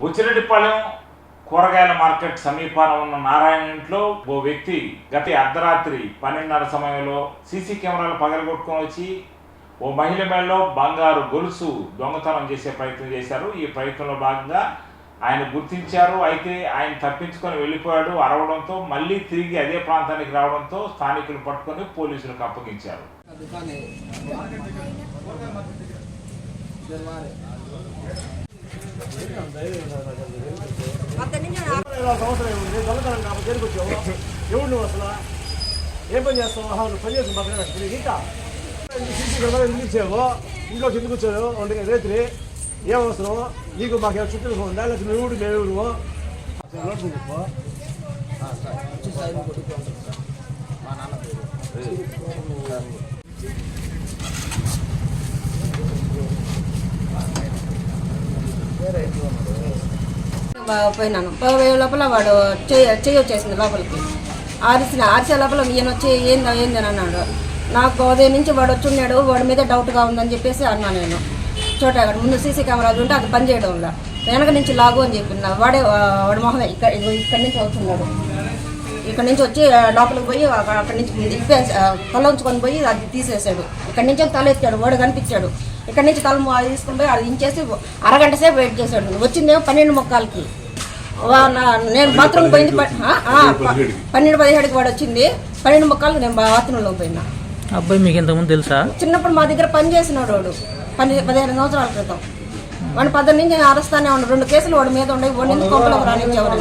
బుచ్చిరెడ్డిపాలెం కూరగాయల మార్కెట్ సమీపాన ఉన్న నారాయణ ఇంట్లో ఓ వ్యక్తి గత అర్ధరాత్రి 12:30 సమయంలో సీసీ కెమెరాలు పగలగొట్టుకొని వచ్చి ఓ మహిళ మేడలో బంగారు గొలుసు దొంగతనం చేసే ప్రయత్నం చేశారు. ఈ ప్రయత్నంలో భాగంగా ఆయన గుర్తించారు. అయితే ఆయన తప్పించుకొని వెళ్ళిపోయాడు. అరవడంతో మళ్ళీ తిరిగి అదే ప్రాంతానికి రావడంతో స్థానికులు పట్టుకొని పోలీసులకు అప్పగించారు. ఎవరు నువ్వు అసలు ఏం పని చేస్తావు? నువ్వు పని చేసి పక్కన ఇంకా ఇచ్చావు ఇంట్లో కింద కూర్చోవు వంట రేత్రి ఏం అవసరం నీకు మాకు చుట్టూ ఉందా లేకపోతే మేము ఊరు మేము ఊరు పోయినాను. పోయే లోపల వాడు చెయ్యి వచ్చేసింది లోపలికి. ఆరిసే లోపల ఈయన వచ్చి ఏందని అన్నాడు. నాకు ఉదయం నుంచి వాడు వచ్చి ఉన్నాడు, వాడి మీద డౌట్గా ఉందని చెప్పేసి అన్నా నేను. చోట ముందు సీసీ కెమెరాలు ఉంటే అది పనిచేయడం వల్ల వెనక నుంచి లాగు అని చెప్పిన వాడి మొహమే ఇక్కడి నుంచి వస్తున్నాడు. ఇక్కడి నుంచి వచ్చి లోపలికి పోయి అక్కడి నుంచి తల ఉంచుకొని పోయి అది తీసేసాడు. ఇక్కడి నుంచి తల ఎత్తాడు, వాడు కనిపించాడు. ఇక్కడి నుంచి తల తీసుకుని పోయి అది ఇంచేసి అరగంట సేపు వెయిట్ చేశాడు. వచ్చిందేమో 12:45కి. నేను బాత్రూమ్ పోయింది 12:17కి వాడు వచ్చింది. 12:45కి నేను బాత్రూంలో పోయినా. అబ్బాయి మీకు ఇంతకుముందు తెలుసా? చిన్నప్పుడు మా దగ్గర పని చేసినాడు వాడు 15 సంవత్సరాల క్రితం. వాడు 10 నుంచి అరెస్తానే ఉన్నాడు. 2 కేసులు వాడి మీద ఉండే. వాడిని కొంపలకు రానిచ్చేవారు.